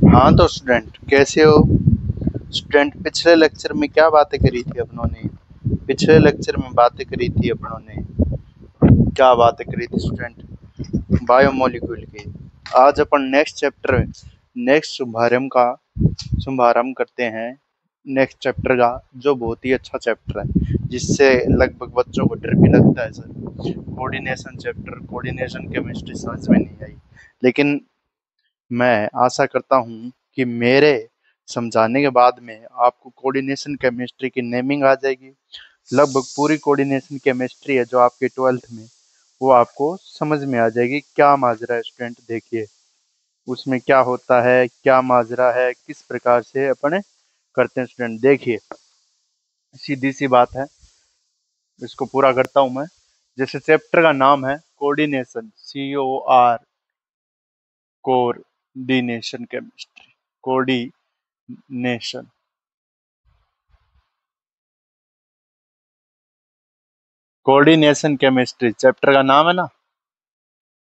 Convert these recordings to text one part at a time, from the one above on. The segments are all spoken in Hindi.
हाँ तो स्टूडेंट कैसे हो। स्टूडेंट पिछले लेक्चर में क्या बातें करी थी अपनों ने। पिछले लेक्चर में बातें करी थी अपनों ने, क्या बातें करी थी स्टूडेंट, बायोमोलिक्यूल की। आज अपन नेक्स्ट चैप्टर, नेक्स्ट शुभारंभ करते हैं नेक्स्ट चैप्टर का, जो बहुत ही अच्छा चैप्टर है, जिससे लगभग बच्चों को डर भी लगता है sir. Coordination chapter, coordination chemistry समझ में नहीं आई, लेकिन मैं आशा करता हूँ कि मेरे समझाने के बाद में आपको कोऑर्डिनेशन केमिस्ट्री की नेमिंग आ जाएगी। लगभग पूरी कोऑर्डिनेशन केमिस्ट्री है जो आपके 12th में, वो आपको समझ में आ जाएगी। क्या माजरा है स्टूडेंट, देखिए उसमें क्या होता है, क्या माजरा है, किस प्रकार से अपन करते हैं स्टूडेंट। देखिए सीधी सी बात है, इसको पूरा करता हूं मैं। जैसे चैप्टर का नाम है coordination, coordination chemistry, coordination coordination chemistry chapter का नाम है ना।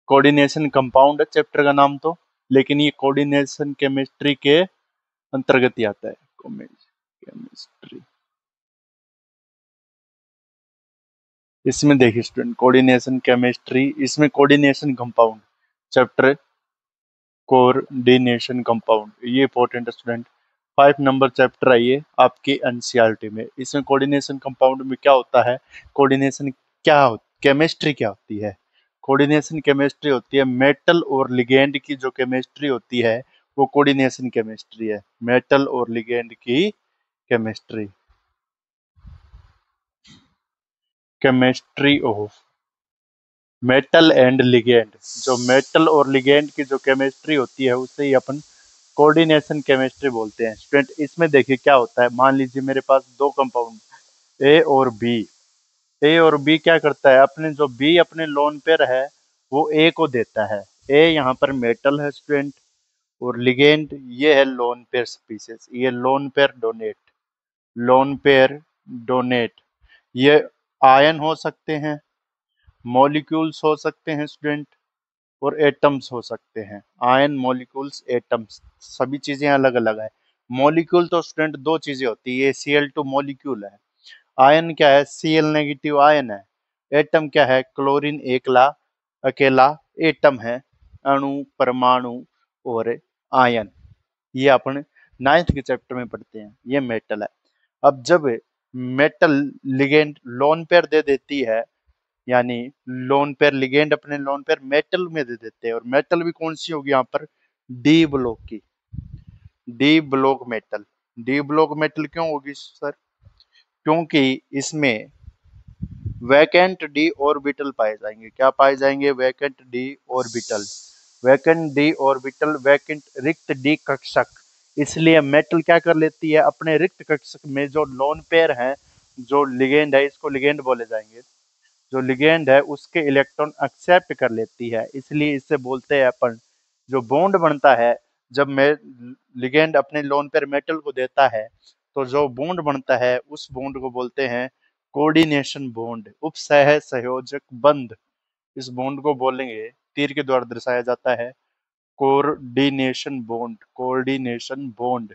कोऑर्डिनेशन कंपाउंड है चैप्टर का नाम तो, लेकिन ये कोऑर्डिनेशन केमिस्ट्री के अंतर्गत ही आता है। केमिस्ट्री, इसमें देखिए स्टूडेंट, कोऑर्डिनेशन केमिस्ट्री, इसमें coordination compound chapter, coordination compound, ये इंपॉर्टेंट है स्टूडेंट। 5 नंबर चैप्टर है ये आपके एनसीईआरटी में। इसमें कोऑर्डिनेशन कंपाउंड में क्या होता है, कोऑर्डिनेशन केमिस्ट्री क्या होती है। कोऑर्डिनेशन केमिस्ट्री होती है मेटल और लिगेंड की जो केमिस्ट्री होती है, वो कोऑर्डिनेशन केमिस्ट्री है। मेटल और लिगेंड की chemistry, chemistry of metal and ligand, जो मेटल और लिगेंड की जो केमिस्ट्री होती है उसे ही अपन कोऑर्डिनेशन केमिस्ट्री बोलते हैं स्टूडेंट। इसमें देखिए क्या होता है, मान लीजिए मेरे पास दो कंपाउंड ए और बी। ए और बी क्या करता है, अपने जो बी अपने लोन पेयर है वो ए को देता है। ए यहाँ पर मेटल है स्टूडेंट, और लिगेंड ये है लोन पेयर स्पीसीज, ये lone pair donate, lone pair donate. ये आयन हो सकते हैं, मॉलिक्यूल्स हो सकते हैं स्टूडेंट, और एटम्स हो सकते हैं। आयन, मॉलिक्यूल्स, एटम्स, सभी चीजें अलग अलग है। मॉलिक्यूल तो स्टूडेंट दो चीजें होती है, ये Cl2 मॉलिक्यूल है। आयन क्या है, Cl नेगेटिव आयन है। एटम क्या है, क्लोरीन एकला अकेला एटम है, अणु, परमाणु और आयन। ये अपन 9th के चैप्टर में पढ़ते हैं। ये मेटल है। अब जब मेटल लिगेंड लोन पेयर दे देती है, यानी लोन पेयर लिगेंड अपने लोन पेयर मेटल में दे देते हैं, और मेटल भी कौन सी होगी यहाँ पर, डी ब्लॉक की, D block metal. D block metal क्यों होगी सर, क्योंकि इसमें वैकेंट डी ऑर्बिटल पाए जाएंगे। क्या पाए जाएंगे, vacant D orbital. Vacant D orbital, vacant रिक्त डी कक्षक। इसलिए मेटल क्या कर लेती है, अपने रिक्त कक्षक में जो लोन पेयर है, जो लिगेंड है, इसको लिगेंड बोले जाएंगे, जो लिगेंड है उसके इलेक्ट्रॉन एक्सेप्ट कर लेती है। इसलिए इससे बोलते हैं अपन, जो बॉन्ड बनता है जब लिगेंड अपने लोन पेयर मेटल को देता है, तो जो बॉन्ड बनता है उस बॉन्ड को बोलते हैं कोऑर्डिनेशन बॉन्ड, उपसह संयोजक बंध। इस बॉन्ड को बोलेंगे, तीर के द्वारा दर्शाया जाता है कोऑर्डिनेशन बॉन्ड, कोऑर्डिनेशन बॉन्ड।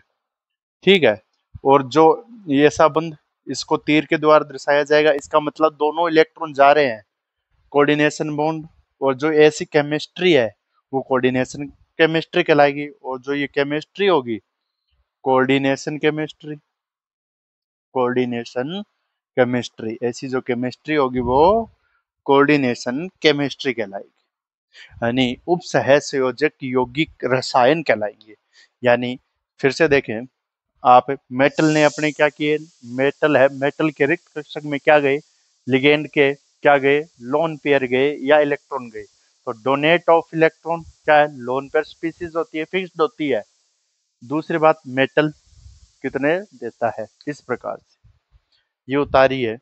ठीक है। और जो ये ऐसा बंध, इसको तीर के द्वारा दर्शाया जाएगा, इसका मतलब दोनों इलेक्ट्रॉन जा रहे हैं, कोऑर्डिनेशन बॉन्ड। और जो ऐसी केमिस्ट्री है वो कोऑर्डिनेशन केमिस्ट्री कहलाएगी, और जो ये केमिस्ट्री होगी कोऑर्डिनेशन केमिस्ट्री, कोऑर्डिनेशन केमिस्ट्री, ऐसी जो केमिस्ट्री होगी वो कोऑर्डिनेशन केमिस्ट्री कहलाएगी, यानी उपसह संयोजक यौगिक रसायन कहलाएंगे। यानी फिर से देखें, आप मेटल ने अपने क्या किए, मेटल है, मेटल के रिक्त कक्षक में क्या गए, लिगेंड के क्या गए, लोन पेयर गए या इलेक्ट्रॉन गए। तो डोनेट ऑफ इलेक्ट्रॉन क्या है, लोन पेयर स्पीसीज होती है, फिक्स्ड होती है। दूसरी बात, मेटल कितने देता है, इस प्रकार से ये उतारी है।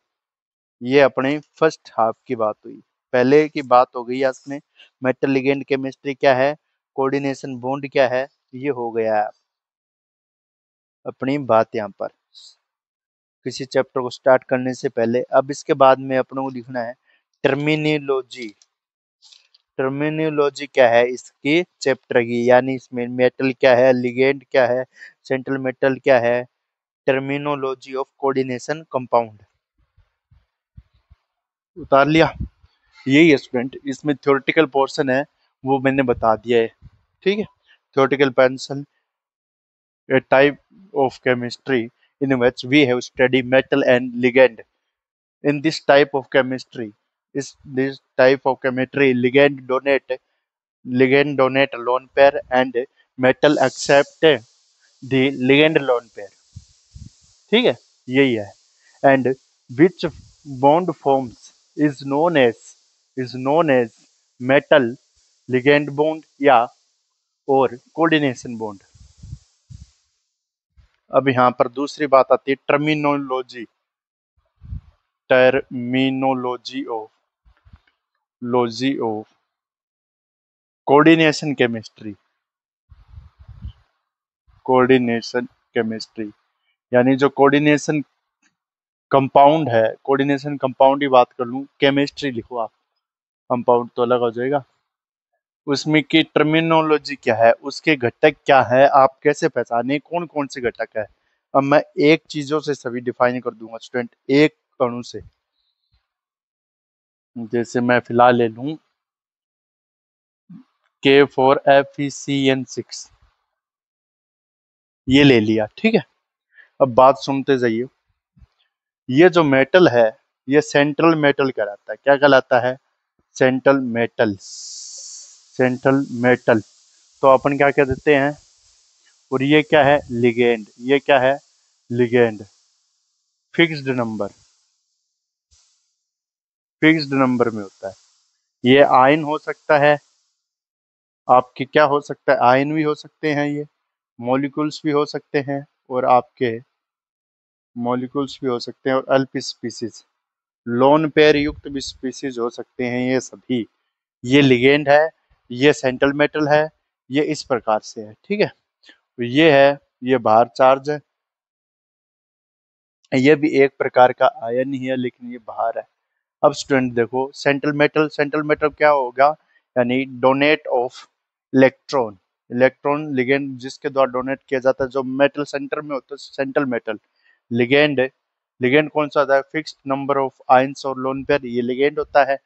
ये अपने फर्स्ट हाफ की बात हुई, पहले की बात हो गई आपने, मेटल लिगेंड केमिस्ट्री क्या है, कोऑर्डिनेशन बॉन्ड क्या है, ये हो गया है अपनी बात यहाँ पर। किसी चैप्टर को स्टार्ट करने से पहले अब इसके बाद में अपनों को लिखना है टर्मिनोलॉजी, टर्मिनोलॉजी क्या है इसकी चैप्टर की, यानी इसमें मेटल क्या है, लिगेंड क्या है, सेंट्रल मेटल क्या है, टर्मिनोलॉजी ऑफ कोऑर्डिनेशन कंपाउंड। उतार लिया। यही है स्टूडेंट, इसमें थ्योरेटिकल पोर्शन है वो मैंने बता दिया है। ठीक है, theoretical portion, a type of chemistry in which we have studied metal and ligand. In this type of chemistry, ligand donate lone pair and metal accept the ligand lone pair. ठीक है, यही है। And which bond forms is known as metal ligand bond या और coordination bond। अब यहाँ पर दूसरी बात आती है टर्मिनोलॉजी ऑफ कोऑर्डिनेशन केमिस्ट्री, यानी जो कोऑर्डिनेशन कंपाउंड की बात कर लूं, केमिस्ट्री लिखो आप, कंपाउंड तो अलग हो जाएगा। उसमें की टर्मिनोलॉजी क्या है, उसके घटक क्या है, आप कैसे पहचाने कौन कौन से घटक है। अब मैं एक चीजों से सभी डिफाइन कर दूंगा स्टूडेंट, एक अणु से। जैसे मैं फिलहाल ले लूं K4FeCN6, ये ले लिया। ठीक है, अब बात सुनते जाइए। ये जो मेटल है ये सेंट्रल मेटल कहलाता है। क्या कहलाता है? Central metal. तो अपन क्या कह देते हैं, और ये क्या है? लिगेंड। ये क्या है? लिगेंड। फिक्स्ड नंबर में होता है। ये आयन हो सकता है आपके, क्या हो सकता है? आयन भी हो सकते हैं, ये मॉलिक्यूल्स भी हो सकते हैं, और आपके मॉलिक्यूल्स भी हो सकते हैं, और अल्प स्पीसीज, लोन पेयर युक्त भी स्पीसीज हो सकते हैं। ये सभी, ये लिगेंड है, ये सेंट्रल मेटल है, ये इस प्रकार से है। ठीक है, तो ये है, ये बाहर चार्ज है, ये भी एक प्रकार का आयन ही है लेकिन ये बाहर है। अब स्टूडेंट देखो, सेंट्रल मेटल क्या होगा? यानी donate of electron. Electron ligand जिसके द्वारा डोनेट किया जाता है, जो मेटल सेंटर में होता है, सेंट्रल मेटल। लिगेंड, लिगेंड कौन सा होता है? फिक्स्ड नंबर ऑफ आयंस और लोन पेयर, ये लिगेंड होता है।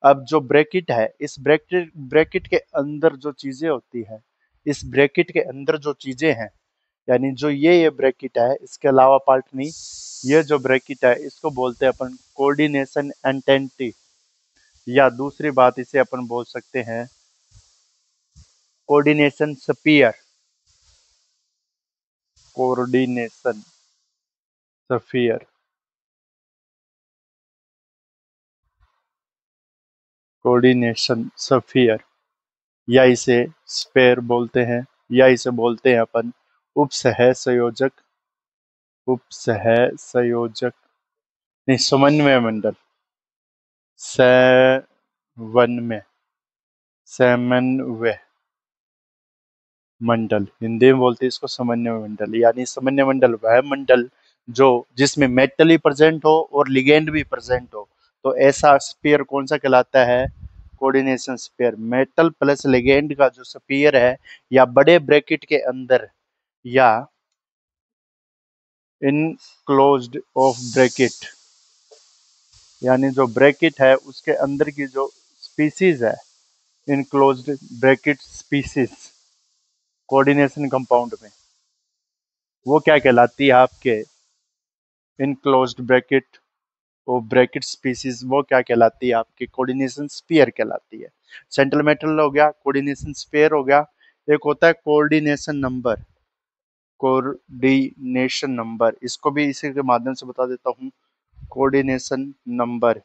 अब जो ब्रैकेट है, इस ब्रैकेट के अंदर जो चीजें होती है, इस ब्रैकेट के अंदर जो चीजें हैं, यानी जो ये ब्रैकेट है, इसके अलावा पार्ट नहीं, ये जो ब्रैकेट है इसको बोलते हैं अपन कोऑर्डिनेशन एंटिटी, या दूसरी बात इसे अपन बोल सकते हैं coordination sphere. Coordination sphere, coordination sphere, या इसे स्पेयर बोलते हैं, या इसे बोलते हैं अपन उपसह संयोजक, उपसह संयोजक नहीं, समन्वय मंडल, समन्वय समन्वय मंडल, हिंदी में बोलते हैं इसको समन्वय मंडल। यानी समन्वय मंडल वह मंडल जो जिसमें मेटल ही प्रेजेंट हो और लिगेंड भी प्रेजेंट हो, तो ऐसा स्फीयर कौन सा कहलाता है? Coordination sphere. Metal plus ligand का जो स्फीयर है, या बड़े ब्रैकेट के अंदर, या इनक्लोज्ड ऑफ ब्रैकेट, यानी जो ब्रैकेट है उसके अंदर की जो स्पीसीज है, enclosed bracket species coordination compound में, वो क्या कहलाती है आपके? इनक्लोज्ड ब्रैकेट और ब्रैकेट स्पीसीज, वो क्या कहलाती है आपकी? कोऑर्डिनेशन स्फीयर कहलाती है। सेंट्रल मेटल हो गया, कोऑर्डिनेशन स्फीयर हो गया। एक होता है कोऑर्डिनेशन नंबर, कोऑर्डिनेशन नंबर, इसको भी इसी के माध्यम से बता देता हूँ। कोऑर्डिनेशन नंबर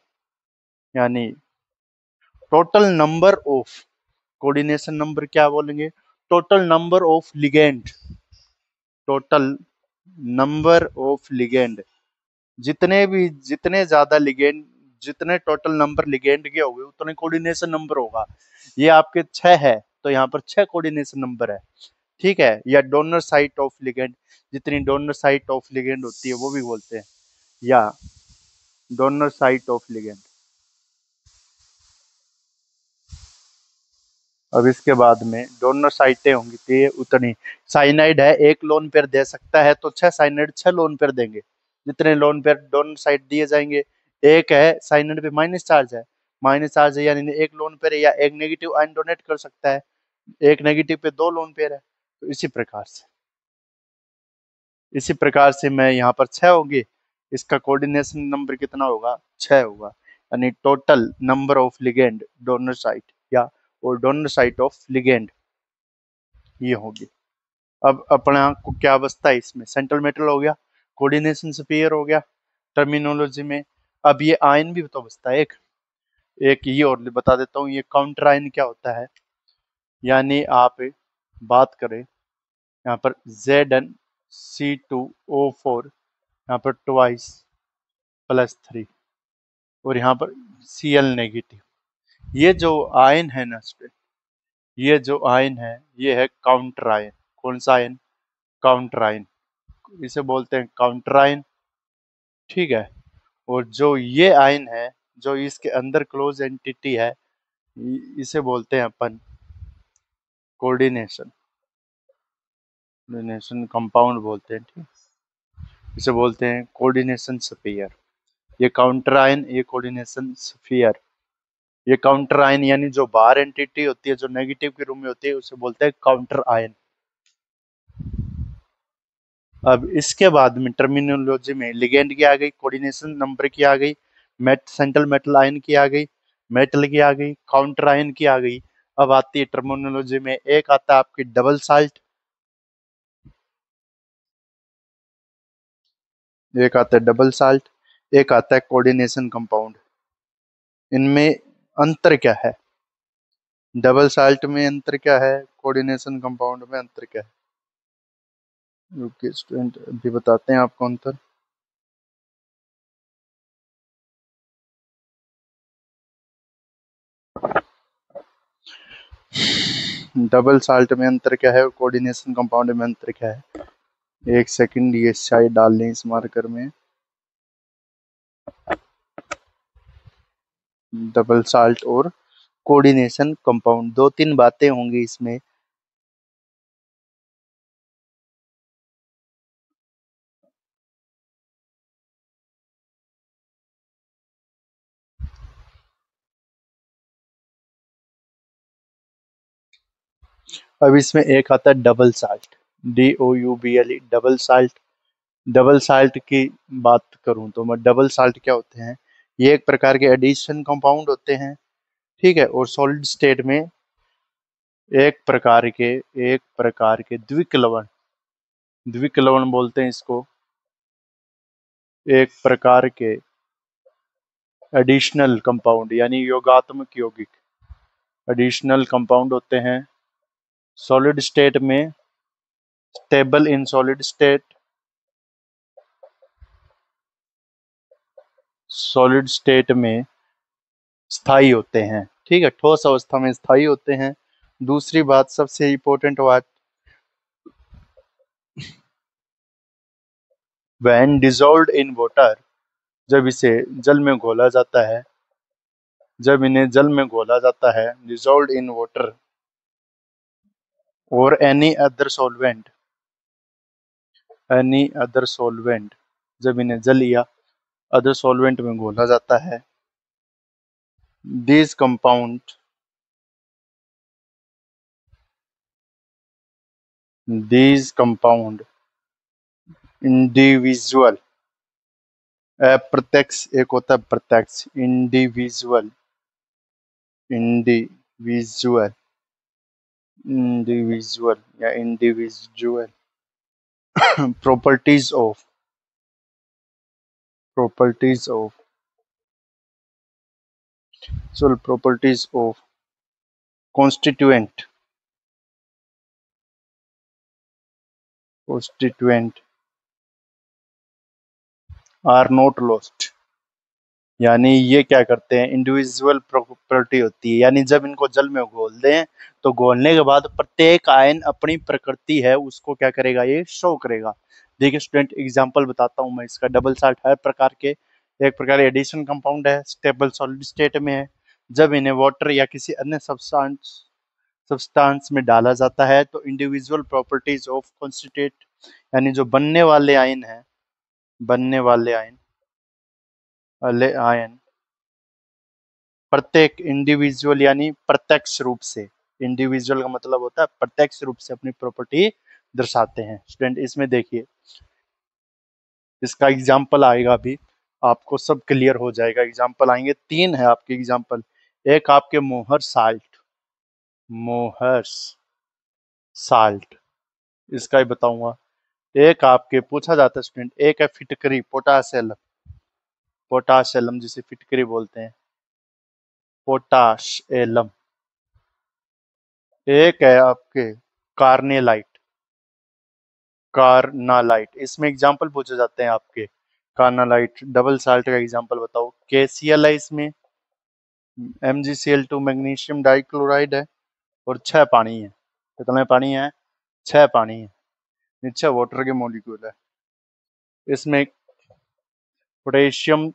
यानी total number of, coordination number क्या बोलेंगे? Total number of ligand, total number of ligand, जितने ज्यादा लिगेंड, जितने टोटल नंबर लिगेंड के होंगे उतने कोऑर्डिनेशन नंबर होगा। ये आपके 6 है, तो यहाँ पर 6 कोऑर्डिनेशन नंबर है। ठीक है, या डोनर साइट ऑफ लिगेंड, जितनी डोनर साइट ऑफ लिगेंड होती है वो भी बोलते हैं, या डोनर साइट ऑफ लिगेंड। अब इसके बाद में डोनर साइटें होंगी तो ये उतनी, साइनाइड है एक लोन पेयर दे सकता है तो 6 साइनाइड 6 लोन पेयर देंगे, जितने लोन पेयर डोनर साइट दिए जाएंगे। एक है साइनाइड पे माइनस चार्ज है, यानी एक लोन पेयर या एक नेगेटिव आयन डोनेट कर सकता है, एक नेगेटिव पे 2 लोन पेयर है। तो इसी प्रकार से मैं यहाँ पर 6 होंगे, इसका कोऑर्डिनेशन नंबर कितना होगा, 6 होगा, यानी total number of ligand donor site या और डोनर साइट ऑफ लिगेंड ये होगी। अब अपना को क्या बचता है इसमें, सेंट्रल मेटल हो गया, कोऑर्डिनेशन स्फीयर हो गया टर्मिनोलॉजी में। अब ये आयन भी तो बचता है एक, ये और बता देता हूँ, ये काउंटर आयन क्या होता है, यानी आप बात करें यहाँ पर Zn C2O4, यहाँ पर ट्वाइस +3 और यहाँ पर Cl नेगेटिव। ये जो आयन है ना स्टूडेंट, ये जो आयन है ये है काउंटर आयन। कौन सा आयन, काउंटर आयन, इसे बोलते हैं काउंटर आयन, ठीक है। और जो ये आयन है, जो इसके अंदर क्लोज एंटिटी है, इसे बोलते हैं अपन कोऑर्डिनेशन, कोऑर्डिनेशन कंपाउंड बोलते हैं, ठीक, इसे बोलते हैं कोऑर्डिनेशन स्फीयर। ये काउंटर आयन, ये कोऑर्डिनेशन स्फीयर। ये काउंटर आयन यानी जो बाहर एंटिटी होती है, जो नेगेटिव के रूप में होती है, उसे बोलते हैं काउंटर आयन। अब इसके बाद में टर्मिनोलॉजी में लिगेंड की आ गई, कोऑर्डिनेशन नंबर की आ गई, सेंट्रल मेटल आयन की आ गई, मेटल की आ गई, काउंटर आयन की आ गई। अब आती है टर्मिनोलॉजी में, एक आता है आपकी डबल साल्ट, एक आता है डबल साल्ट, एक आता है कोऑर्डिनेशन कंपाउंड। इनमें अंतर क्या है, डबल साल्ट में अंतर क्या है, कोऑर्डिनेशन कंपाउंड में अंतर क्या है, ओके स्टूडेंट अभी बताते हैं आपको अंतर। डबल साल्ट में अंतर क्या है और कोऑर्डिनेशन कंपाउंड में अंतर क्या है, एक सेकंड ये शायद डाल लें इस मार्कर में। डबल साल्ट और कोऑर्डिनेशन कंपाउंड, 2-3 बातें होंगी इसमें। अब इसमें एक आता है double salt, DOUBLE, double salt. Double salt की बात करूं तो मैं, डबल साल्ट क्या होते हैं, ये एक प्रकार के एडिशन कंपाउंड होते हैं, ठीक है। और सॉलिड स्टेट में एक प्रकार के द्विक लवण बोलते हैं इसको, एक प्रकार के एडिशनल कंपाउंड यानी योगात्मक यौगिक, एडिशनल कंपाउंड होते हैं सॉलिड स्टेट में, स्टेबल इन सॉलिड स्टेट में स्थायी होते हैं, ठीक है, ठोस अवस्था में स्थायी होते हैं। दूसरी बात सबसे इंपॉर्टेंट बात, व्हेन डिजोल्व्ड इन वाटर, जब इसे जल में घोला जाता है, जब इन्हें जल में घोला जाता है, डिजोल्व्ड इन वाटर और एनी अदर सॉल्वेंट, जब इन्हें जल या अदर सॉल्वेंट में घोला जाता है, these compound इंडिविजुअल, अप्रत्यक्ष एक होता है प्रत्यक्ष, इंडिविजुअल या individual properties of constituent are not lost, यानी ये क्या करते हैं, इंडिविजुअल प्रॉपर्टी होती है, यानी जब इनको जल में घोल दें तो घोलने के बाद प्रत्येक आयन अपनी प्रकृति है उसको क्या करेगा, ये शो करेगा। देखिए स्टूडेंट एग्जांपल बताता हूँ मैं इसका, डबल साल्ट हर प्रकार के एक प्रकार एडिशन कंपाउंड है, स्टेबल सॉलिड स्टेट में है, जब इन्हें वाटर या किसी अन्य सब्सटेंस में डाला जाता है तो इंडिविजुअल प्रॉपर्टीज ऑफ कॉन्स्टिट्यूट, यानी जो बनने वाले आयन हैं, बनने वाले आयन प्रत्येक इंडिविजुअल यानी प्रत्यक्ष रूप से, इंडिविजुअल का मतलब होता है प्रत्यक्ष रूप से अपनी प्रॉपर्टी दर्शाते हैं। स्टूडेंट इसमें देखिए, इसका एग्जाम्पल आएगा, अभी आपको सब क्लियर हो जाएगा। एग्जाम्पल आएंगे, 3 है आपके एग्जाम्पल। एक आपके मोहर साल्ट, मोहर साल्ट, इसका ही बताऊंगा। एक आपके पूछा जाता है स्टूडेंट, एक है फिटकरी पोटासियम, पोटासियम जिसे फिटकरी बोलते हैं, पोटाश एलम। एक है आपके कार्नेलाइट, कार्नालाइट। इसमें एग्जाम्पल पूछे जाते हैं आपके, कार्नालाइट डबल साल्ट का एग्जाम्पल बताओ। केसीएल है इसमें, MgCl2 मैग्नीशियम डाइक्लोराइड है, और 6 पानी है। कितने पानी है? 6 पानी है। नीचे वाटर के मॉलिक्यूल है। इसमें पोटेशियम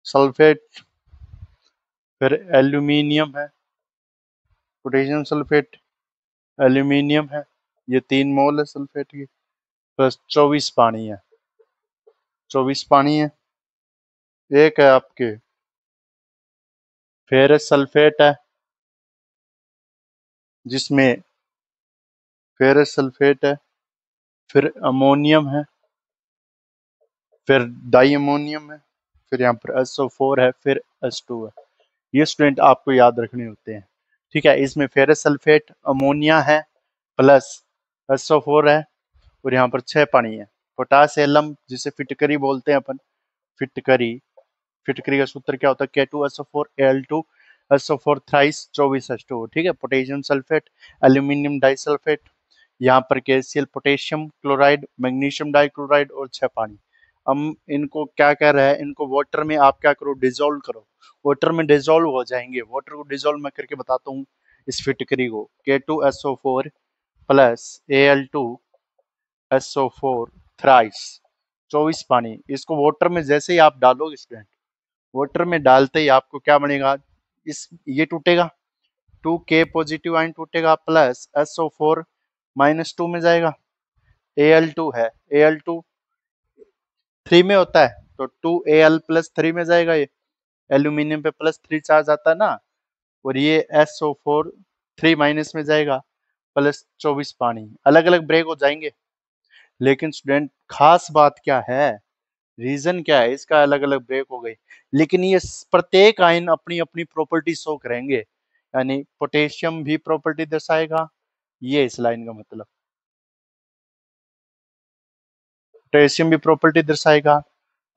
सल्फेट, फिर एल्यूमिनियम है, पोटेशियम सल्फेट, एल्यूमिनियम है, ये 3 मोल है सल्फेट की, प्लस 24 पानी है, 24 पानी है। एक है आपके फेरस सल्फेट है, जिसमें फेरस सल्फेट है, फिर अमोनियम है, फिर डाई अमोनियम है, फिर यहाँ पर SO4 है, फिर H2 है। ये स्टूडेंट आपको याद रखने होते हैं। ठीक है, इसमें फेरस सल्फेट, अमोनिया है, प्लस SO4 है, और यहाँ पर 6 पानी है। पोटासियम जिसे फिटकरी बोलते हैं अपन, फिटकरी, फिटकरी का सूत्र क्या होता है? K2SO4Al2SO4 thrice 24H2। ठीक है, पोटेशियम सल्फेट, एल्यूमिनियम डाइसल्फेट, यहाँ पर KCl potassium chloride, magnesium dichloride, और 6 पानी। हम इनको क्या कह रहे हैं, इनको वाटर में आप क्या करो, डिजोल्व करो। वाटर में डिजोल्व हो जाएंगे। वाटर को डिजोल्व मैं करके बताता हूँ। इस फिटकरी को K2SO4 प्लस Al2SO4 थ्राइस 24 पानी, इसको वाटर में जैसे ही आप डालोगे स्टूडेंट, वाटर में डालते ही आपको क्या बनेगा, इस ये टूटेगा, 2K पॉजिटिव आयन टूटेगा, प्लस SO4 -2 में जाएगा, Al2 है, Al2 3 में होता है, तो 2Al प्लस 3 में जाएगा। ये एल्यूमिनियम पे +3 चार्ज आता है ना, और ये SO4 3 माइनस में जाएगा, प्लस 24 पानी। अलग अलग ब्रेक हो जाएंगे, लेकिन स्टूडेंट खास बात क्या है, रीजन क्या है इसका अलग अलग ब्रेक हो गई, लेकिन ये प्रत्येक आयन अपनी अपनी प्रॉपर्टी शो करेंगे। यानी पोटेशियम भी प्रॉपर्टी दर्शाएगा, ये इस लाइन का मतलब, पोटेशियम भी प्रॉपर्टी दर्शाएगा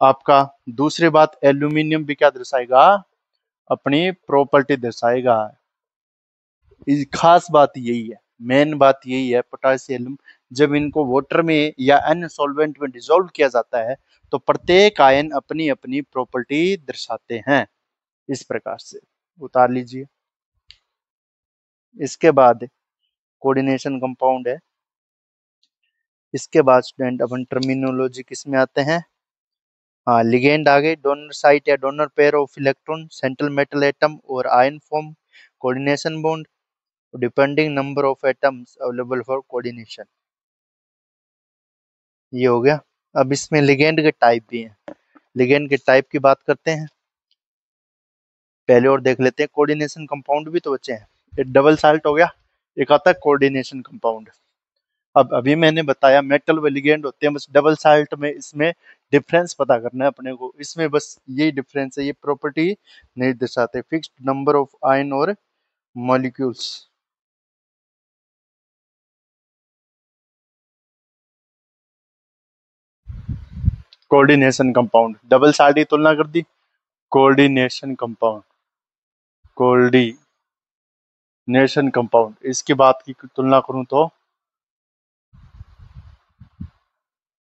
आपका। दूसरी बात, एल्यूमिनियम भी क्या दर्शाएगा, अपनी प्रॉपर्टी दर्शाएगा। खास बात यही है, मेन बात यही है, पोटेशियम जब इनको वाटर में या अन्य सॉल्वेंट में डिसॉल्व किया जाता है तो प्रत्येक आयन अपनी अपनी प्रॉपर्टी दर्शाते हैं। इस प्रकार से उतार लीजिए। इसके बाद कोऑर्डिनेशन कंपाउंड है। इसके बाद स्टूडेंट अपन टर्मिनोलॉजी किस में आते हैं? हाँ, लिगेंड आ गए, डोनर साइट या donor pair of electron, central metal atom और ion form, coordination bond, depending number of atoms available for coordination. ये हो गया। अब इसमें लिगेंड के टाइप भी हैं। लिगेंड के टाइप की बात करते हैं पहले, और देख लेते हैं कोऑर्डिनेशन कंपाउंड भी तो बचे हैं। एक डबल साल्ट हो गया, एक आता है कोऑर्डिनेशन कंपाउंड। अब अभी मैंने बताया मेटल व लिगेंड होते हैं, बस डबल साल्ट में इसमें डिफरेंस पता करना है अपने को। इसमें बस यही डिफरेंस है, ये प्रॉपर्टी नहीं दर्शाते, फिक्स्ड नंबर ऑफ आयन और molecules. Coordination compound, double salt की तुलना कर दी, कोऑर्डिनेशन कंपाउंड, कोऑर्डिनेशन कंपाउंड, इसकी बात की तुलना करूं तो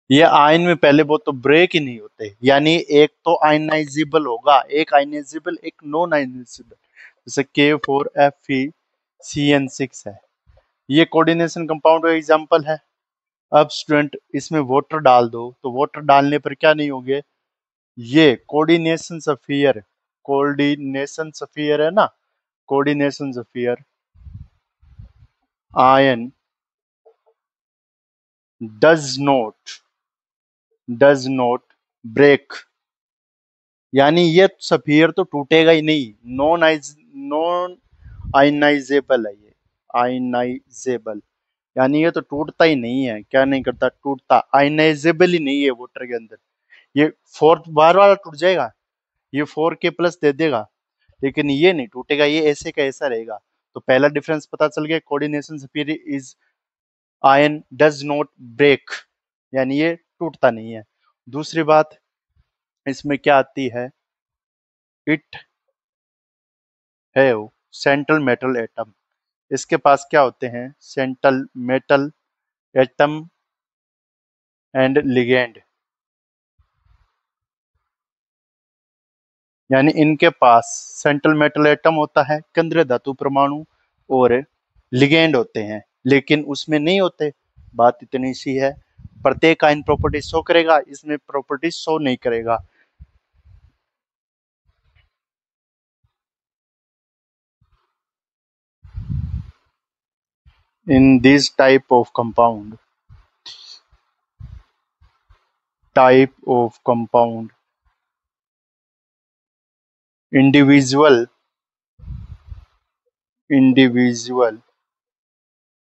ये आयन में पहले वो तो ब्रेक ही नहीं होते, यानी एक तो आयनाइजेबल होगा, एक आयनाइजेबल एक नॉन आयनाइजेबल, जैसे K4Fe है, ये कोऑर्डिनेशन कंपाउंड का एग्जांपल है। अब स्टूडेंट इसमें वाटर डाल दो तो वाटर डालने पर क्या नहीं होंगे, ये कोऑर्डिनेशन स्फीयर है ना, coordination sphere ion does not break, यानी ये सफियर तो टूटेगा ही नहीं। नॉन आयनाइजेबल है ये, आयनाइजेबल, यानी ये तो टूटता ही नहीं है। क्या नहीं करता? टूटता। आयनाइजेबल ही नहीं है वाटर के अंदर। ये फोर्थ बार वाला टूट जाएगा, ये 4K+ दे देगा, लेकिन ये नहीं टूटेगा, ये ऐसे का ऐसा रहेगा। तो पहला डिफरेंस पता चल गया, coordination sphere is ion does not break, यानी ये टूटता नहीं है। दूसरी बात इसमें क्या आती है, it have central metal atom. इसके पास क्या होते हैं? Central metal atom and ligand, यानी इनके पास सेंट्रल मेटल एटम होता है, केंद्रीय धातु परमाणु, और लिगेंड होते हैं, लेकिन उसमें नहीं होते। बात इतनी सी है, प्रत्येक आयन प्रॉपर्टी शो करेगा, इसमें प्रॉपर्टी शो नहीं करेगा। In this type of compound individual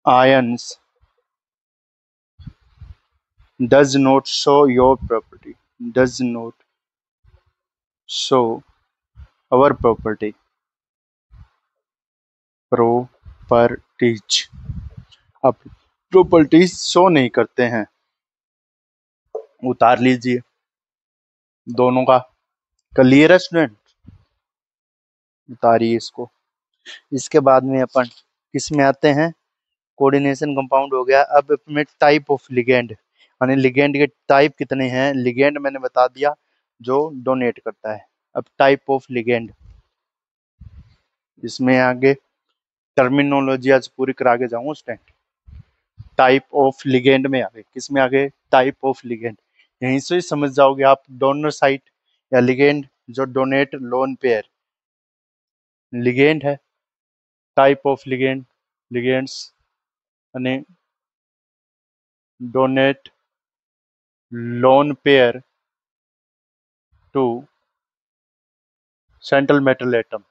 ions does not show our properties, अब प्रॉपर्टीज शो नहीं करते हैं। उतार लीजिए दोनों का, क्लियर है स्टूडेंट? उतारिए इसको। इसके बाद में अपन किस में आते हैं? कोऑर्डिनेशन कंपाउंड हो गया। अब इसमें टाइप ऑफ लिगेंड, यानी लिगेंड के टाइप कितने हैं? लिगेंड मैंने बता दिया, जो डोनेट करता है। अब टाइप ऑफ लिगेंड, इसमें आगे टर्मिनोलॉजी आज पूरी करा के जाऊंगा स्टूडेंट। टाइप ऑफ लिगेंड में आगे, किस में आगे? Type of ligand. यहीं से ही समझ जाओगे आप, डोनर साइट या लिगेंड जो डोनेट लोन पेयर लिगेंड है। टाइप ऑफ लिगेंड्स यानी donate lone pair to central metal atom.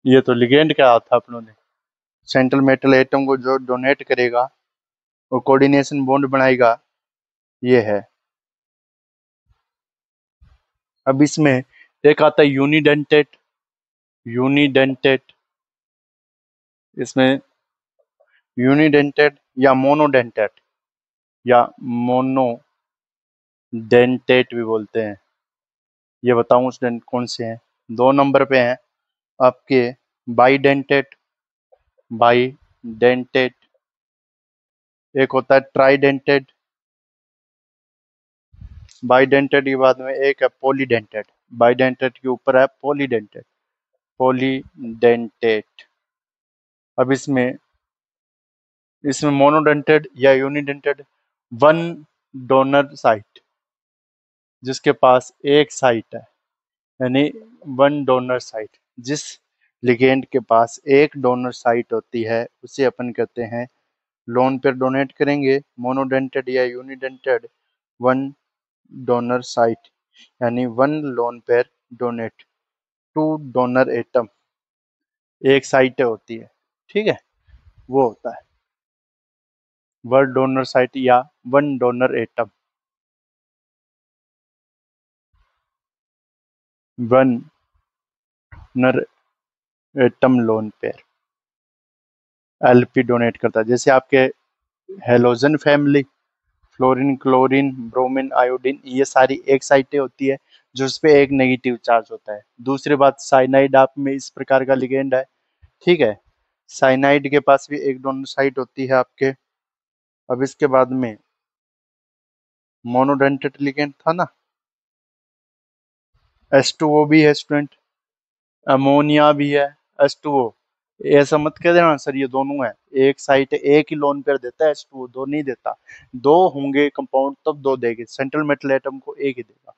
ये तो लिगेंड क्या था अपनों ने, सेंट्रल मेटल एटम को जो डोनेट करेगा और कोऑर्डिनेशन बॉन्ड बनाएगा, ये है। अब इसमें एक आता है यूनिडेंटेड, इसमें यूनिडेंटेड या मोनोडेंटेट भी बोलते हैं। ये बताऊं स्टूडेंट कौन से हैं? 2 नंबर पे हैं आपके बाइडेंटेट, बाइडेंटेट, एक होता है ट्राइडेंटेड, बाइडेंटेड के बाद में एक है पॉलीडेंटेड, बाइडेंटेड के ऊपर है पॉलीडेंटेट। अब इसमें इसमें मोनोडेंटेड या यूनिडेंटेड, वन डोनर साइट, जिसके पास एक साइट है, यानी वन डोनर साइट। जिस लिगेंड के पास एक डोनर साइट होती है उसे अपन कहते हैं लोन पेयर डोनेट करेंगे। मोनोडेंटेड या यूनिडेंटेड, वन डोनर साइट, यानी one lone pair donate two donor atom, एक साइट होती है, ठीक है, वो होता है वन डोनर साइट या one donor atom. One donor atom lone pair LP donate करता है। जैसे आपके halogen family, fluorine, chlorine, bromine, iodine, ये सारी एक साइटें होती है जो उस पे एक नेगेटिव चार्ज होता है। दूसरी बात, साइनाइड आप में इस प्रकार का लिगेंड है, ठीक है, साइनाइड के पास भी एक डोनर साइट होती है आपके। अब इसके बाद में मोनोडेंटेट लिगेंड था ना, H2O भी है स्टूडेंट, अमोनिया भी है, H2O। ऐसा मत कह देना सर ये दोनों है, एक साइट एक ही लोन पेयर देता है H2O, दो नहीं देता। दो होंगे कंपाउंड तब दो देगी, सेंट्रल मेटल एटम को एक ही देगा।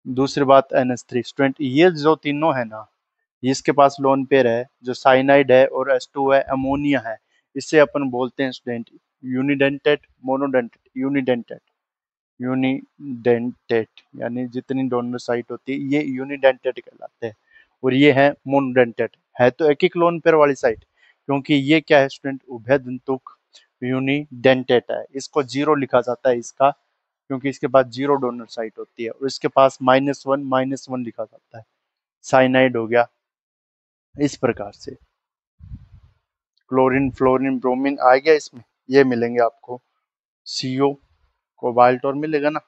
दूसरी बात NH3 स्टूडेंट, ये जो तीनों है ना, ये इसके पास लोन पेयर है जो साइनाइड है और H2 है, अमोनिया है। इससे अपन बोलते हैं student unidentate, monodentate, unidentate, unidentate, यानी जितनी डोनर साइट होती है ये यूनिडेंटेट कहलाते हैं, और ये है मोनोडेंटेट, है तो एक एक लोन पेयर वाली साइट, क्योंकि ये क्या है स्टूडेंट, उभय दंतुक यूनिडेंटेट है। इसको जीरो लिखा जाता है इसका, क्योंकि इसके पास जीरो डोनर साइट होती है, और इसके पास -1 लिखा जाता है। साइनाइड हो गया इस प्रकार से। क्लोरीन, फ्लोरीन, ब्रोमीन आ गया इसमें, ये मिलेंगे आपको। CO, कोबाल्ट और मिलेगा ना।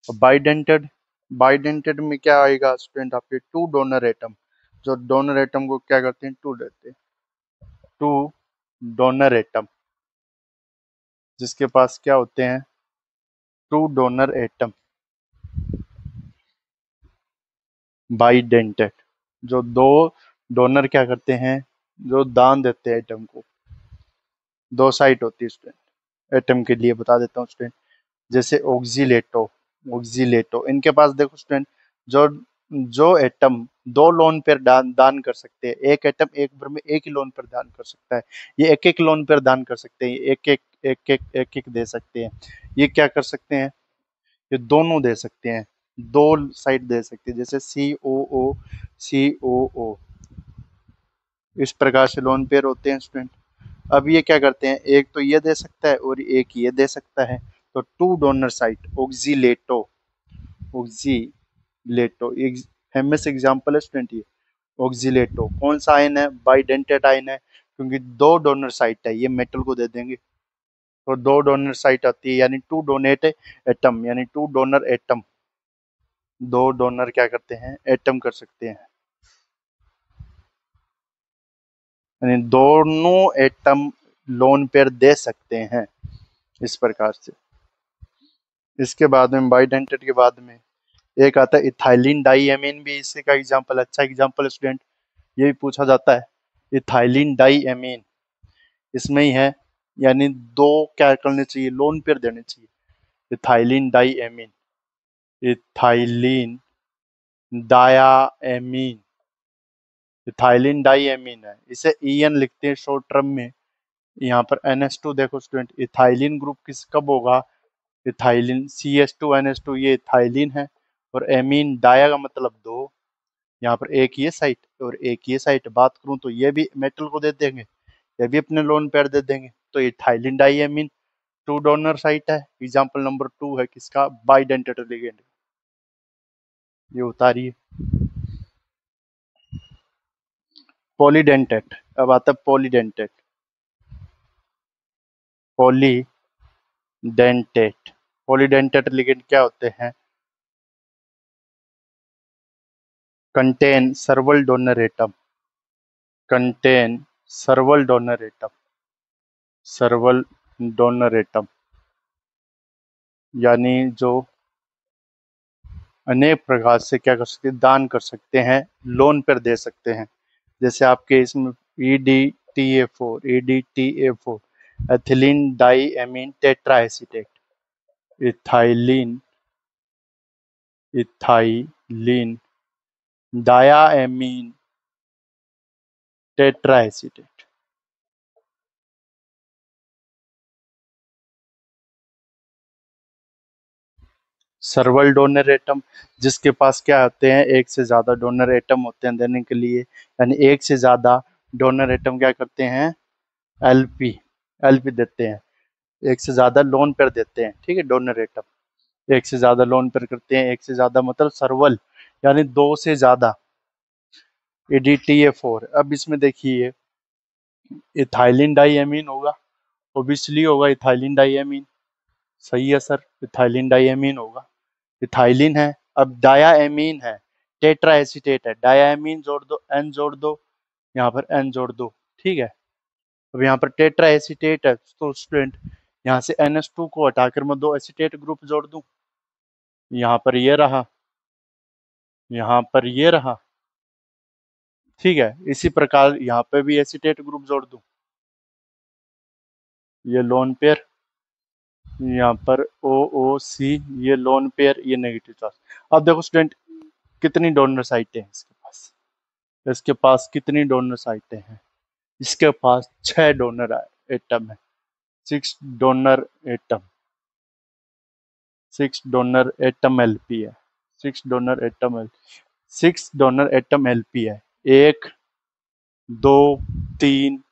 बाइडेंटेड, बाइडेंटेड में क्या आएगा स्टूडेंट, आपके टू डोनर एटम, जो डोनर एटम को क्या करते हैं, टू देते हैं, टू डोनर एटम, जिसके पास क्या होते हैं, टू डोनर एटम। बाइडेंटेड, जो दो डोनर क्या करते हैं, जो दान देते हैं एटम को। दो साइट होती है स्टूडेंट एटम के लिए, बता देता हूँ स्टूडेंट, जैसे ऑक्सीलेटो, ऑक्सीलेटो, इनके पास देखो स्टूडेंट, जो जो एटम दो लोन पेयर दान कर सकते हैं, एक एटम एक बार में एक ही लोन पेयर दान कर सकता है, ये एक एक लोन पेयर दान कर सकते हैं, एक एक दे सकते हैं। ये क्या कर सकते हैं, ये दोनों दे सकते हैं, दो साइड दे सकते हैं, जैसे COO, COO, इस प्रकार से लोन पेयर होते हैं स्टूडेंट। अब ये क्या करते हैं, एक तो ये दे सकता है और एक ये दे सकता है, तो two donor site, oxalato, oxalato famous example है स्टूडेंट ये। ऑक्सीलेटो कौन सा आयन है, बाइडेंटेट आयन है, क्योंकि दो डोनर साइट है, ये मेटल को दे देंगे, तो दो डोनर साइट आती है, यानी टू डोनेट एटम, यानी टू डोनर एटम, दो डोनर क्या करते हैं, एटम कर सकते हैं, यानी दोनों एटम लोन पेयर दे सकते हैं, इस प्रकार से। इसके बाद में बाइडेंटेट के बाद में एक आता है इथाइलिन डाईएमीन, भी इसी का एग्जांपल, अच्छा एग्जांपल स्टूडेंट, ये भी पूछा जाता है। इथाइलिन डाईएमीन इसमें ही है, यानी दो क्या करने चाहिए, लोन पेयर देने चाहिए। इथाइलिन डाईएमीन, इथाइलिन डायामीन, इथाइलिन डाईएमीन है, इसे EN लिखते हैं शॉर्ट टर्म में। यहाँ पर NH2 देखो स्टूडेंट, इथाइलिन ग्रुप किस कब होगा, इथाइलिन CH2NH2, ये इथाइलिन है, और एमीन डाया का मतलब दो, यहाँ पर एक ये साइट और एक ये साइट, बात करूं तो ये भी मेटल को दे देंगे, ये भी अपने लोन पेयर दे देंगे, तो इथाइलिन डाईएमीन टू डोनर साइट है। एग्जांपल नंबर 2 है किसका, बाइडेंटेट लिगेंड, ये उतारिए। पॉलीडेंटेट, अब आता है पॉलीडेंटेट, पॉलीडेंटेट, पॉलीडेंटेट लिगेंड क्या होते हैं, contain सर्वल donor atom, contain सर्वल donor atom, सर्वल donor atom, यानी जो अनेक प्रकार से क्या कर सकते हैं, दान कर सकते हैं, लोन पर दे सकते हैं। जैसे आपके इसमें EDTA4 ethylene di amine tetra acetate, ethylene, ethylene di amine tetra acetate. Several donor atom, जिसके पास क्या होते हैं, एक से ज्यादा डोनर एटम होते हैं देने के लिए, यानी एक से ज्यादा डोनर एटम क्या करते हैं, एलपी, एलपी देते हैं, एक से ज्यादा लोन पर देते हैं, ठीक है, डोनर एटम एक से ज्यादा लोन पर करते हैं, एक से ज्यादा मतलब सर्वल, यानी दो से ज्यादा। EDTA4, अब इसमें देखिए इथाइलिन डाईएमीन होगा, ओबियसली होगा इथाइलिन डाईएमीन, सही है सर, इथाइलिन डाईएमीन होगा, इथाइलिन है। अब डायामीन है, टेट्रा एसीटेट है, डायामीन जोड़ दो, N जोड़ दो, यहाँ पर N जोड़ दो, ठीक है। अब यहाँ पर टेट्रा एसीटेट है, तो स्टूडेंट यहाँ से NH2 को हटाकर मैं दो एसीटेट ग्रुप जोड़ दूं, यहाँ पर ये रहा, यहाँ पर ये रहा, ठीक है। इसी प्रकार यहाँ पे भी एसीटेट ग्रुप जोड़ दूं, ये लोन पेयर, यहाँ पर OOC, ये लोन पेयर, ये नेगेटिव चार्ज। अब देखो स्टूडेंट कितनी डोनर साइटें हैं इसके पास, इसके पास कितनी डोनर साइटें हैं? इसके पास 6 डोनर एटम है। 6 donor atom, 6 donor atom LP है। 6 donor atom L 6 donor atom LP है। 1, 2, 3,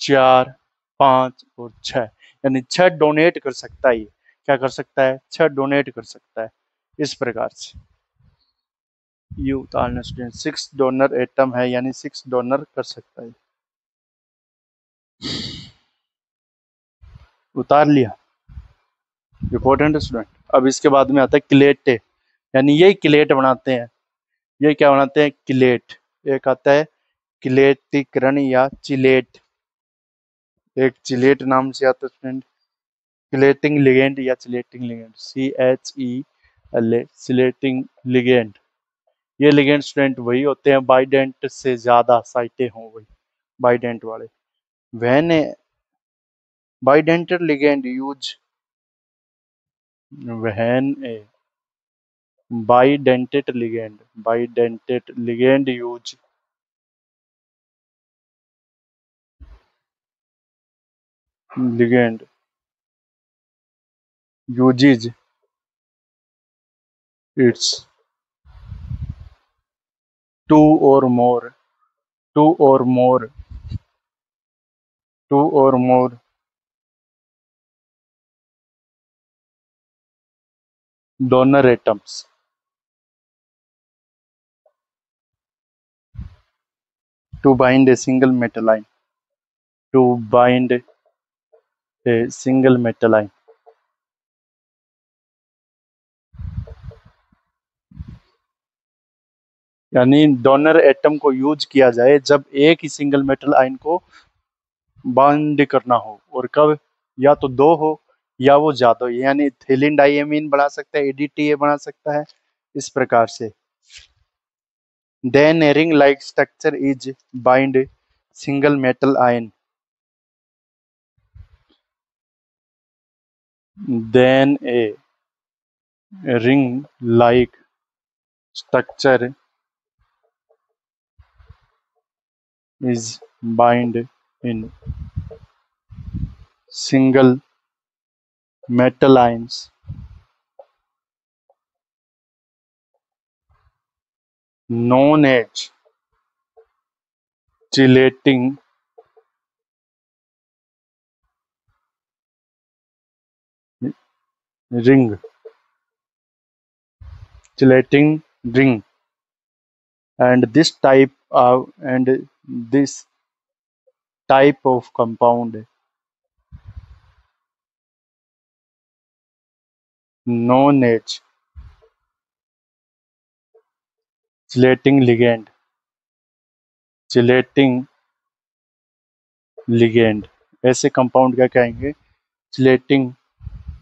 4, 5 और 6, यानी 6 डोनेट कर सकता है। ये क्या कर सकता है? 6 डोनेट कर सकता है। इस प्रकार से ये उतारना स्टूडेंट, 6 डोनर एटम है यानी 6 डोनर कर सकता है। उतार लिया। Important student. अब इसके बाद में आता है क्लेट, यानी ये क्लेट बनाते हैं। ये क्या बनाते हैं? क्लेट। एक आता है क्लेटीकरण या चिलेट, एक चिलेट नाम से आता है स्टूडेंट। चिलेटिंग लिगेंड या chelating ligand, CHELA, chelating ligand. ये लिगेंड स्टूडेंट वही होते हैं बाइडेंट से ज्यादा साइटें हों, वही बाइडेंट वाले। When bidentate ligand use when A bidentate ligand uses its two or more two or more two or more donor atoms to bind a single metal ion, to bind a single metal ion। यानी डोनर एटम को यूज किया जाए जब एक ही सिंगल मेटल आयन को बाइंड करना हो, और कब? या तो दो हो या वो ज्यादा हो, यानी इथिलीन डाइएमीन बना सकता है, ADTA बना सकता है, इस प्रकार से। Then a ring-like structure is bind single metal ion. Then a ring-like structure is bind in single metal ions known as chelating ring. Chelating ring, and this type of compound known as chelating ligand. Chelating ligand, ऐसे कंपाउंड क्या कहेंगे? चिलेटिंग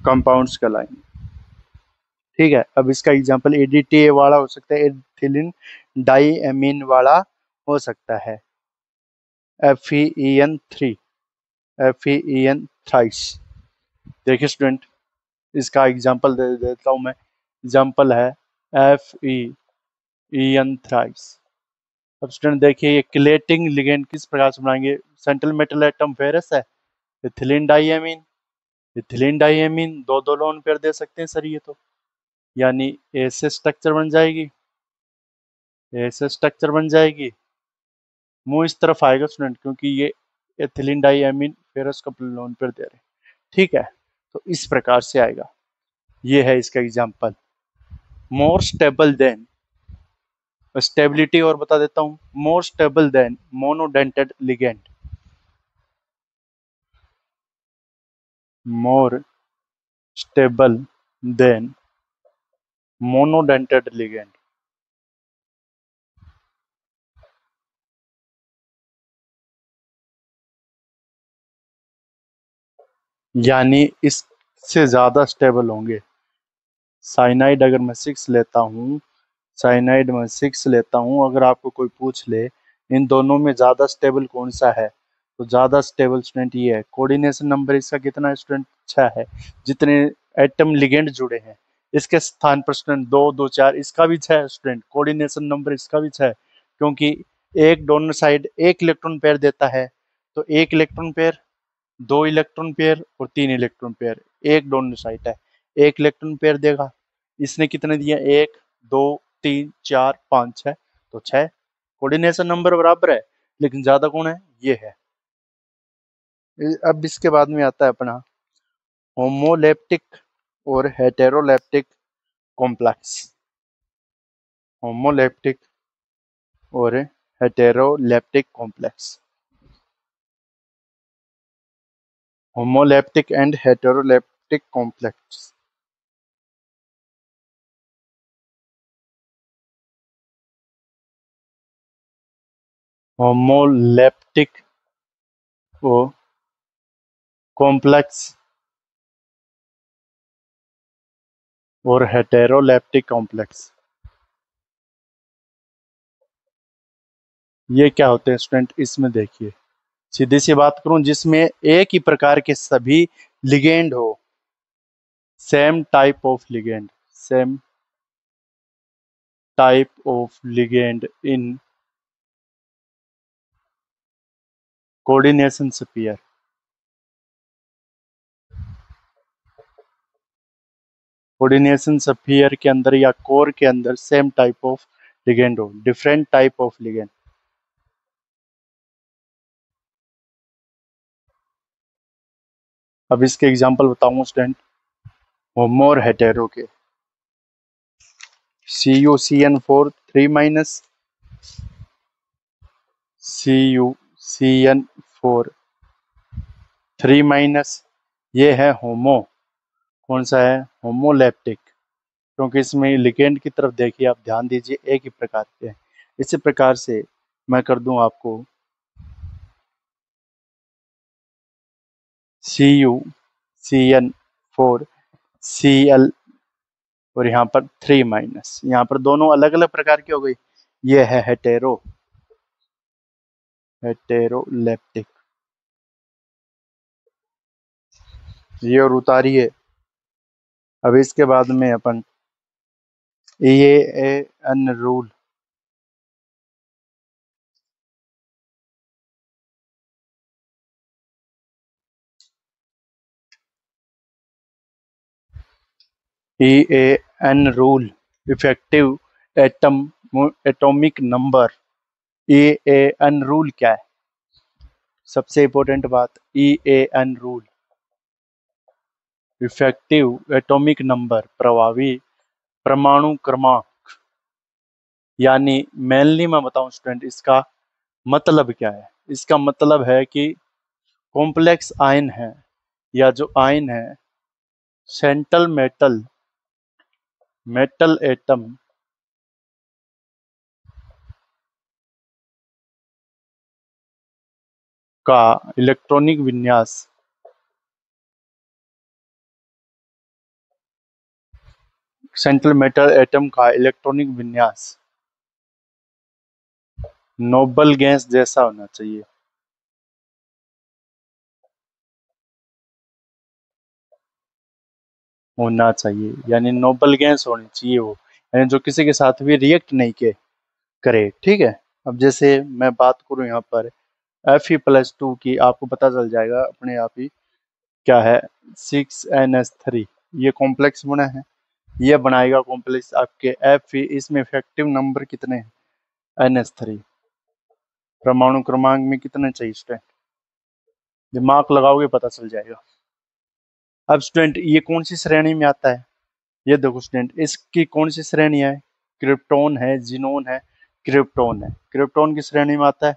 कंपाउंड्स कहलाएंगे। ठीक है, अब इसका एग्जांपल ADTA वाला हो सकता है, एथिलीन डाइएमीन वाला हो सकता है, FeN3, FeN थ्राइस। देखिए स्टूडेंट, इसका एग्जांपल दे देता हूं मैं। एग्जांपल है FeN थ्राइस। अब स्टूडेंट देखिए, ये क्लेटिंग लिगेंड किस प्रकार से बनाएंगे? सेंट्रल मेटल एटम फेरस है, इथिलीन डाइएमीन। इथिलीन डाइएमीन दो दो लोन पेयर दे सकते हैं सर, ये तो यानी ऐसे स्ट्रक्चर बन जाएगी, ऐसे स्ट्रक्चर बन जाएगी। मुंह इस तरफ आएगा स्टूडेंट, क्योंकि ये ethylene diamine ferrous couple lone pair दे रहे हैं। ठीक है, तो इस प्रकार से आएगा। ये है इसका example. More stable then, stability और बता देता हूं, more stable then monodentate ligand, more stable then monodentate ligand. यानी इससे ज्यादा स्टेबल होंगे। साइनाइड अगर मैं 6 लेता हूँ, साइनाइड में 6 लेता हूँ, अगर आपको कोई पूछ ले इन दोनों में ज्यादा स्टेबल कौन सा है, तो ज्यादा स्टेबल स्टूडेंट ये है। कोऑर्डिनेशन नंबर इसका कितना है स्टूडेंट? 6 है। जितने एटम लिगेंड जुड़े हैं इसके स्थान पर स्टूडेंट 2, 2, 4, इसका भी 6 है स्टूडेंट। कोऑर्डिनेशन नंबर इसका भी 6 है। क्योंकि एक डोनर साइड एक इलेक्ट्रॉन पेयर देता है, तो एक इलेक्ट्रॉन पेयर, दो इलेक्ट्रॉन पेयर और तीन इलेक्ट्रॉन पेयर। एक डोनर साइड है, एक इलेक्ट्रॉन पेयर देगा। इसने कितने दिए? एक, दो, तीन, चार, पाँच, छः, तो छः। कोऑर्डिनेशन नंबर बराबर है, लेकिन ज्यादा कौन है? ये है। अब इसके बाद में आता है अपना होमोलेप्टिक और हेटेरोलेप्टिक कॉम्प्लेक्स। होमोलेप्टिक और heteroleptic complex. Homoleptic and heteroleptic complex. Homoleptic को कॉम्प्लेक्स और हेटेरोलेप्टिक कॉम्प्लेक्स, ये क्या होते हैं स्टूडेंट? इसमें देखिए, सीधी सी बात करूं, जिसमें एक ही प्रकार के सभी लिगेंड हो, same type of ligand, same type of ligand in coordination sphere. Coordination sphere के अंदर या कोर के अंदर सेम टाइप ऑफ लिगेंड हो, डिफरेंट टाइप ऑफ लिगेंड। अब इसके एग्जांपल बताऊंगा स्टूडेंट, होमो और हेटेरो के। CuCN4 3 CuCN4 3 ये है होमो। कौन सा है? होमोलेप्टिक, क्योंकि इसमें लिगेंड की तरफ देखिए, आप ध्यान दीजिए, एक ही प्रकार के हैं। इसी प्रकार से मैं कर दूं आपको CuCN4 Cl और यहाँ पर 3 यहाँ पर दोनों अलग अलग प्रकार की हो गई। ये है हेटेरोलेप्टिक। ये और उतारिए। अब इसके बाद में अपन EAN rule, EAN rule, effective atomic number. EAN rule क्या है? सबसे इंपॉर्टेंट बात, EAN rule, effective atomic number, प्रभावी परमाणु क्रमांक। यानी मेनली मैं बताऊं स्टूडेंट, इसका मतलब क्या है? इसका मतलब है कि कॉम्प्लेक्स आयन है, या जो आयन है, सेंट्रल मेटल एटम का इलेक्ट्रॉनिक विन्यास, सेंट्रल मेटल एटम का इलेक्ट्रॉनिक विन्यास नोबल गैस जैसा होना चाहिए। होना चाहिए यानी नोबल गैस होनी चाहिए वो, यानी जो किसी के साथ भी रिएक्ट नहीं के करे। ठीक है। अब जैसे मैं बात करूं यहाँ पर Fe+2 की, आपको पता चल जाएगा अपने आप ही क्या है, 6NH3। ये कॉम्प्लेक्स बना है, ये बनाएगा कॉम्प्लेक्स आपके Fe। इसमें इफेक्टिव नंबर कितने हैं? NH3। परमाणु क्रमांक में कितने चाहिए स्टूडेंट? दिमाग लगाओगे पता चल जाएगा। अब स्टूडेंट ये कौन सी श्रेणी में आता है? ये देखो स्टूडेंट, इसकी कौन सी श्रेणी है? क्रिप्टोन है, जिनोन है, क्रिप्टोन है। क्रिप्टोन की श्रेणी में आता है,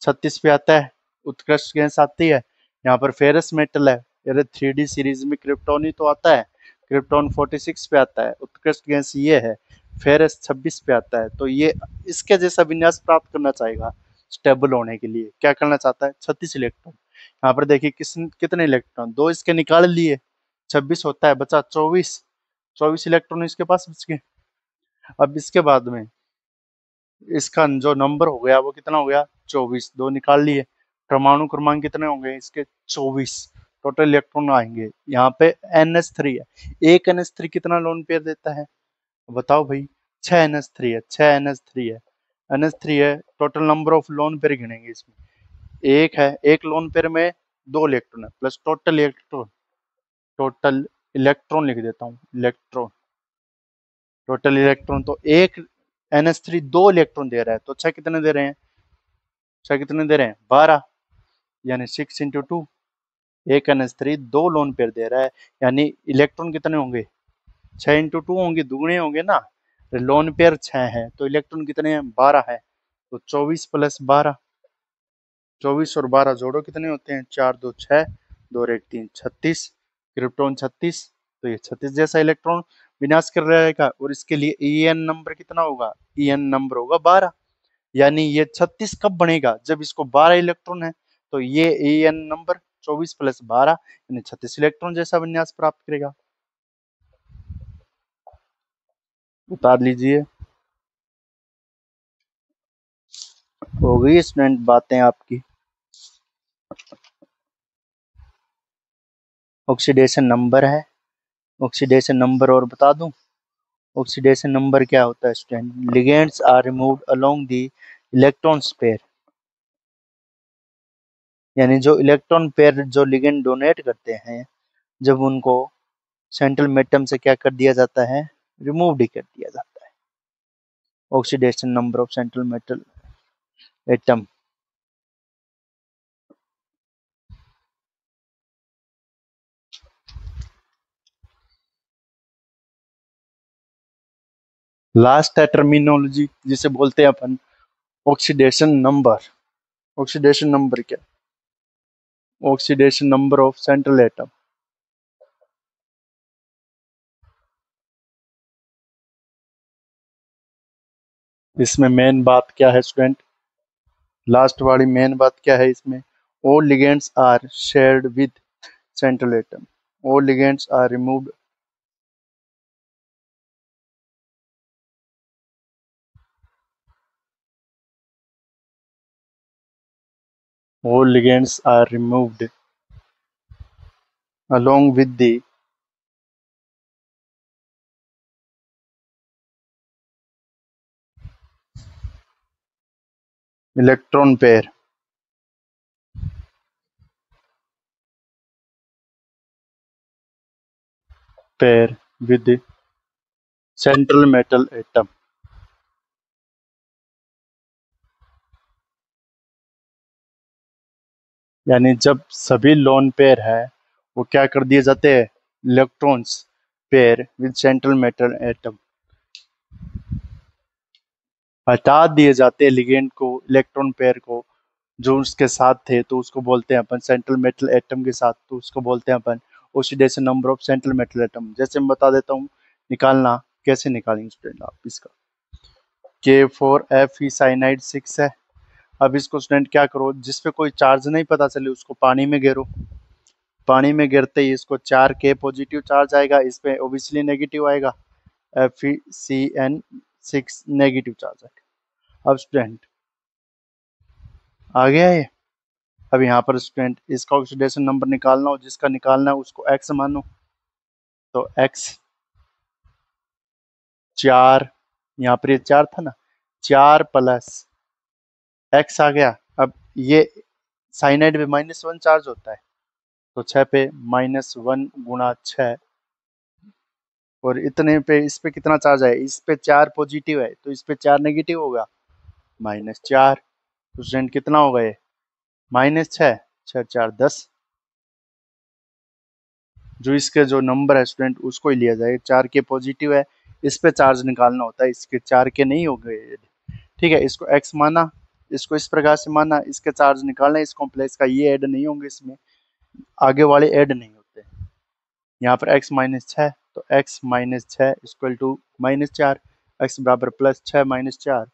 36 पे आता है। उत्कृष्ट गैस आती है, यहाँ पर फेरस मेटल है। अरे 3D सीरीज में क्रिप्टोन ही तो आता है। क्रिप्टोन 46 पे आता है। उत्कृष्ट गैस ये है। फेरस 26 पे आता है। तो ये इसके जैसा विन्यास प्राप्त करना चाहेगा स्टेबल होने के लिए। क्या करना चाहता है? 36 इलेक्ट्रॉन। यहाँ पर देखिए कितने इलेक्ट्रॉन, दो इसके निकाल लिए, 26 होता है, बचा 24। 24 इलेक्ट्रॉन इसके पास बच गए। अब इसके बाद में इसका जो नंबर हो गया वो कितना हो गया? 24। दो निकाल लिए। परमाणु क्रमांक कितने होंगे इसके? 24। टोटल इलेक्ट्रॉन आएंगे। यहाँ पे NH3 है। एक NH3 कितना लोन पेयर देता है? बताओ भाई। 6 NH3 है, 6 NH3 है। NH3 है, total number of lone pair गिनेंगे इसमें, एक है, एक लोन पेयर में 2 इलेक्ट्रॉन है, प्लस टोटल इलेक्ट्रॉन लिख देता हूँ, टोटल इलेक्ट्रॉन, तो एक NH3 2 इलेक्ट्रॉन दे रहा है, तो 6 कितने दे रहे हैं, 6 कितने दे रहे हैं, 12, यानी 6 × 2, एक NH3 2 लोन पेयर दे रहा है, यानी इलेक्ट्रॉन कितने होंगे, 6 × 2 होंगे, दुगने होंगे ना, लोन पेयर 6 है तो इलेक्ट्रॉन कितने हैं, 12 है, तो 24 + 12, 24 और 12 जोड़ो कितने होते हैं, 4 2 6, 2 और 1 3, 36, क्रिप्टॉन 36, तो ये 36 जैसा इलेक्ट्रॉन विनाश कर रहेगा, और इसके लिए EN नंबर कितना होगा, EN नंबर होगा 12, यानी ये 36 कब बनेगा, जब इसको 12 इलेक्ट्रॉन है, तो ये EN नंबर 24 + 12 यानी 36 इलेक्ट्रॉन जैसा विन्यास प्राप्त करेगा। उतार लीजिए। हो गई स्टूडेंट बातें आपकी। ऑक्सीडेशन नंबर है, ऑक्सीडेशन नंबर और बता दूं, ऑक्सीडेशन नंबर क्या होता है student, ligands are removed along the electron pair, यानी जो इलेक्ट्रॉन पेयर जो लिगेंड डोनेट करते हैं, जब उनको सेंट्रल मेटम से क्या कर दिया जाता है, रिमूव ही कर दिया जाता है। Oxidation number of central metal atom. Last है टर्मिनोलॉजी जिसे बोलते हैं अपन ऑक्सीडेशन नंबर। ऑक्सीडेशन नंबर क्या, oxidation number of central atom. इसमें मेन बात क्या है स्टूडेंट, लास्ट वाली मेन बात क्या है इसमें, all ligands are shared with central atom, all ligands are removed, all ligands are removed along with the electron pair with the central metal atom। यानी जब सभी लोन पेयर है वो क्या कर दिए जाते हैं, electrons pair with central metal atom, हटा दिए जाते हैं लिगेंड को, इलेक्ट्रॉन पेयर को जो उसके साथ थे, तो उसको बोलते हैं अपन सेंट्रल मेटल एटम के साथ, तो उसको बोलते हैं अपन oxidation number of central metal atom. जैसे मैं बता देता हूँ, निकालना कैसे निकालेंगे स्टूडेंट आप इसका, K4Fe साइनाइड 6 है। अब इसको स्टूडेंट क्या करो, जिस पे कोई चार्ज नहीं पता चले उसको पानी में गिरो, पानी में गिरते ही इसको 4K पॉजिटिव चार्ज आएगा, इस पे ओबियसली नेगेटिव आएगा, FeCN6 नेगेटिव चार्ज आएगा। अब स्टूडेंट आ गया ये, अब यहाँ पर स्टूडेंट इसका ऑक्सीडेशन नंबर निकालना हो, जिसका निकालना है उसको x मानो, तो x 4, यहाँ पर ये 4 था ना, 4 + x आ गया। अब ये साइनाइड में -1 चार्ज होता है, तो 6 पे -1 × 6, और इतने पे इस पे कितना चार्ज है, इस पे 4 पॉजिटिव है तो इस पे 4 नेगेटिव होगा, -4, तो स्टूडेंट कितना होगा ये, -6, 6 4 10, जो इसके जो नंबर है स्टूडेंट उसको ही लिया जाएगा, 4K पॉजिटिव है, इस पे चार्ज निकालना होता है, इसके 4K नहीं हो गए, ठीक है, इसको x माना, इसको इस प्रकार से माना, इसके चार्ज निकालना है इस कॉम्प्लेक्स का, ये ऐड नहीं होंगे इसमें, आगे वाले ऐड नहीं होते, यहाँ पर x -6, तो x -6 = -4, x बराबर +6 - 4,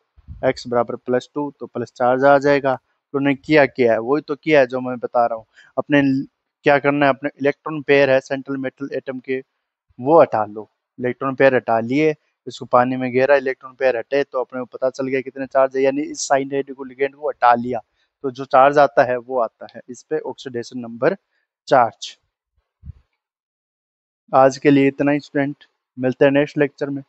x बराबर +2, तो प्लस चार्ज आ जाएगा। तो उन्होंने किया है वही तो किया है जो मैं बता रहा हूँ, अपने क्या करना है, अपने इलेक्ट्रॉन पेयर है सेंट्रल मेटल एटम के, वो हटा लो, इलेक्ट्रॉन पेयर हटा लिए, इसको पानी में घेरा, इलेक्ट्रॉन पेयर हटे, तो अपने को पता चल गया कितने चार्ज है, यानी इस साइनाइड को लिगेंड को हटा लिया, तो जो चार्ज आता है वो आता है इस पे ऑक्सीडेशन नंबर चार्ज। आज के लिए इतना ही स्टूडेंट, मिलते हैं नेक्स्ट लेक्चर में।